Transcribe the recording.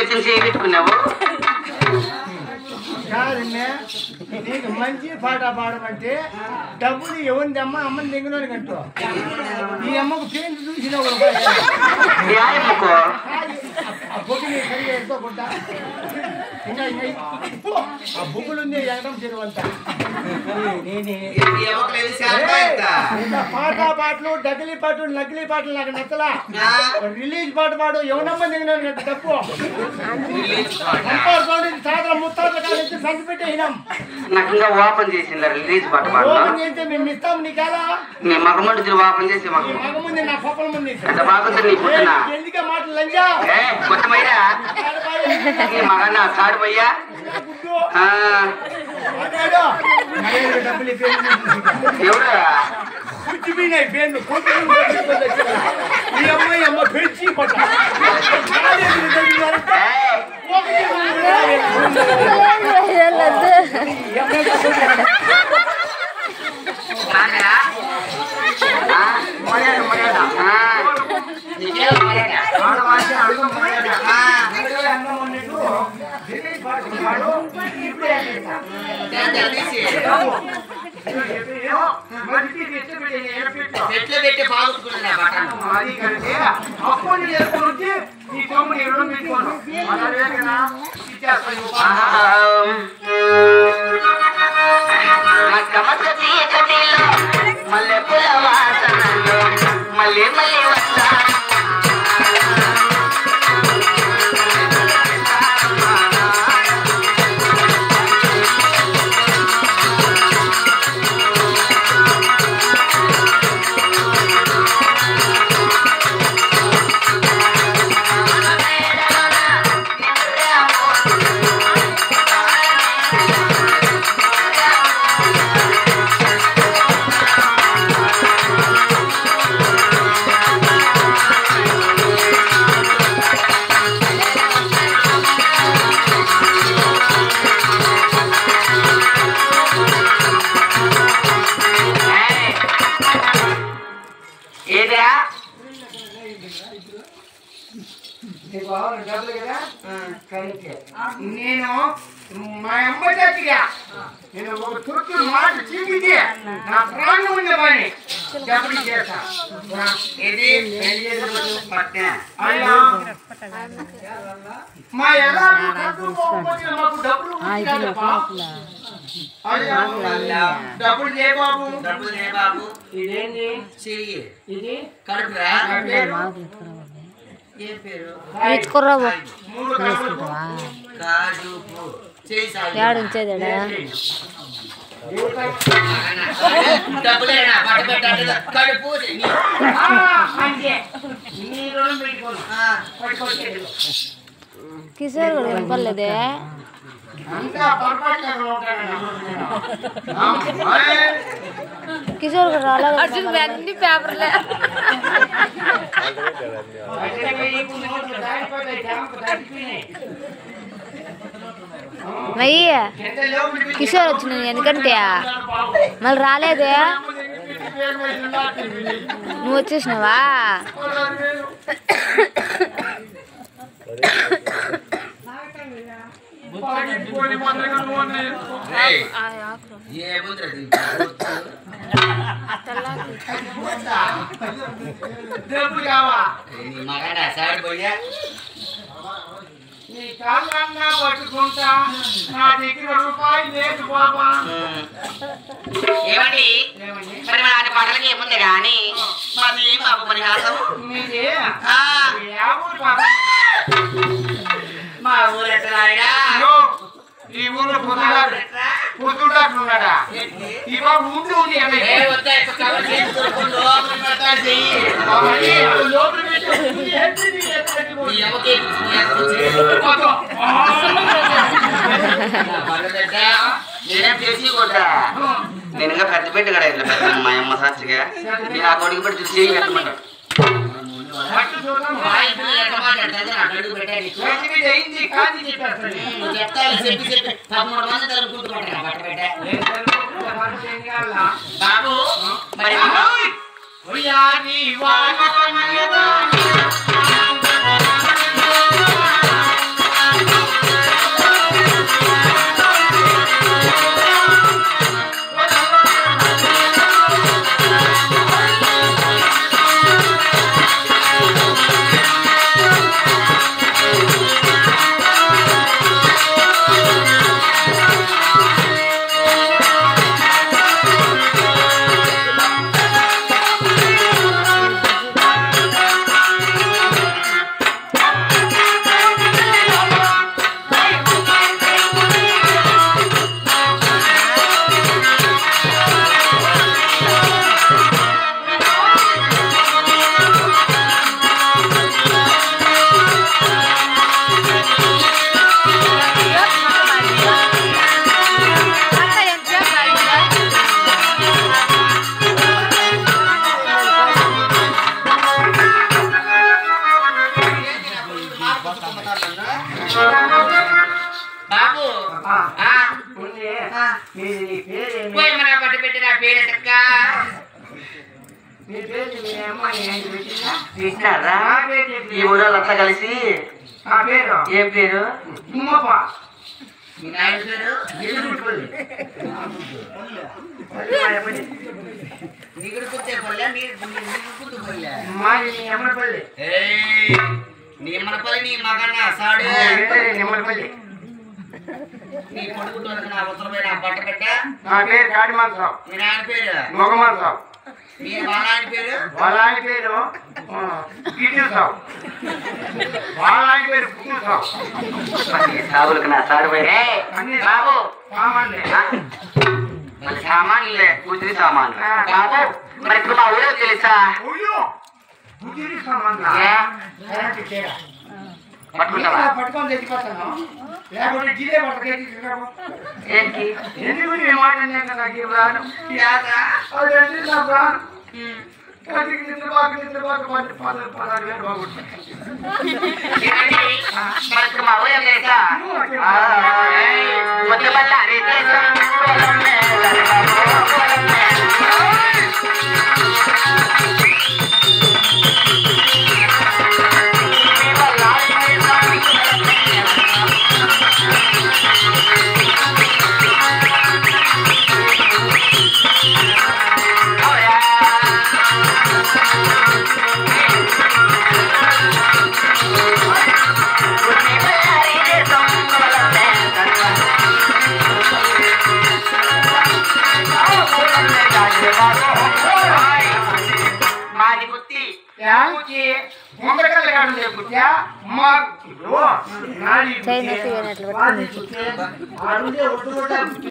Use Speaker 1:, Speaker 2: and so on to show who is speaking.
Speaker 1: ఎత్తుని చేయించుకున్నావు
Speaker 2: నీకు మంచి పాట పాడమంటే డబ్బులు ఎవరిది అమ్మ అమ్మని దిగులోని కట్టు ఈ అమ్మకు పేరు చూసిన బొగ్గుని సరిగా ఎత్తుకోకుండా ఆ బొగ్గులు ఉంది ఎగడం చెరువంతా పాటలు డగిలి పాటలు నకిలీ పాటలు నాకు నచ్చలా రిలీజ్ పాట పాడు ఎవరమ్మ దిగిన తప్పు సాయంత్రం ముత్తాత కాలేసి సంచి పెట్టేసినాం
Speaker 1: నాకు ఇంకా ఓపెన్ చేసిందా రిలీజ్ పాట పాడడం
Speaker 2: చేస్తే మేము ఇస్తాం నీకేలా
Speaker 1: నీ మగమండి ఓపెన్ చేసి
Speaker 2: మగముంది నా పప్పల ముందు
Speaker 1: ఎంత బాగుంది నీ పుట్టిన
Speaker 2: ఎందుకే మాటలు లంజా
Speaker 1: కొత్తమయ్యా నీ మగన్న సాడు పోయ్యా ఎవరు
Speaker 2: కూర్చిపోయినాయి పేర్లు ఈ అమ్మాయి అమ్మ పెంచి పట్ట
Speaker 1: ఎట్లా పెట్టి బాగుంటున్నా
Speaker 2: అది కంటే అప్పుడు చేసుకుని ఈ కొమ్మని రుణం పెట్టుకోను
Speaker 1: మల్లె పుల వాసనలో మళ్ళీ మళ్ళీ వస్తా
Speaker 2: నేను మా అమ్మ దగ్గర నేను ఒక తొట్టు మాట చీపితే నా ప్రాణం ఉండే పని డబ్బులు చేస్తా మా ఎలా మాకు డబ్బులు చే బాబు
Speaker 1: డబ్బులు ఏ బాబు
Speaker 2: ఇదేంటి
Speaker 1: చెయ్యి
Speaker 2: ఇది
Speaker 1: కడుపురా ఏ పేరు కాజుపు
Speaker 3: ఏడుంచేదా
Speaker 1: డబ్బులేనా పట్టు పెట్టాలి కడుపు
Speaker 3: కిషోర్ కూడా వినపడలేదే కిషోర్ కూడా రాలేదు అన్ని పేపర్లే మయ్య కిషోర్ వచ్చిన ఎందుకంటే మళ్ళీ రాలేదే నువ్వు వచ్చేసినావా
Speaker 1: మగాడా సార్ పోయా
Speaker 2: నీ కాళ్ళన్నా పట్టుకుంటా నా దగ్గర రూపాయి లేదు బాబా
Speaker 1: ఏమండి మరి మన పాటలకి ఏముంది కానీ మరి బాబు మరి హాసం
Speaker 2: మీది
Speaker 1: మా ఊరెట్లా
Speaker 2: ఈ ఊళ్ళో పొద్దున్నాడా ఈ బాబు ఉండి
Speaker 1: నేనేం చేసి కొట్టా నేను ఇంకా పెద్ద పెట్టి కదా ఇట్లా పెద్ద మా అమ్మ సాక్షిగా నేను ఆ కొడుకు పెట్టి చూసి పెట్టమంటా బాబు మరి బాబు మన పట్టు పెట్టిన పేరెటక్క పెట్టినారా ఈ ఊళ్ళంతా కలిసి ఏం పేరు మీ నాయన పేరు నిగుడుకుత్తేపల్లె నిగుడుకుత్తేపల్లె నిమ్మనపల్లి నిమ్మనపల్లి నీ మగన్న సాడు నిమ్మనపల్లి నీ కొడుకు నా ఉత్తరమైన బట్ట పెట్ట
Speaker 2: నా పేరు కాడిమాన్సావు.
Speaker 1: మీ నాయన పేరు
Speaker 2: మొగమాన్సావు.
Speaker 1: మీ వాళ్ళ పేరు
Speaker 2: వాళ్ళ ఆయన పేరు గిడ్డుసావు. వాళ్ళ ఆయన పేరు పుట్టుసావు.
Speaker 1: సాగులకు నా సాడు పోయి బాబు
Speaker 2: సామాన్లే.
Speaker 1: మళ్ళీ సామాన్లే కుదిరి సామాన్లు బాబు మరి ఇప్పుడు మా ఊళ్ళో తెలుసా
Speaker 2: అయ్యో కుదిరి సామాన్లా?
Speaker 1: పట్టుకుంటావా
Speaker 2: పట్టుకొని తెచ్చిపోతాను. లేకపోతే గిరే పట్టుకెళ్ళి
Speaker 1: ఏంటి
Speaker 2: ఎందుకు నీ మాట నేను నాకు రాను. అదంటే నా ప్రాణం. పదికి నిద్రబాకు మంచి 16,000 బాగుంటుంది.
Speaker 1: మరి ఇప్పుడు మా ఊళ్ళో తెలుసా ముద్దబల్ల మాది బుద్ధి
Speaker 2: ముందరకల్లా కాదు లేకుట్యా మా నాడి
Speaker 3: చైనా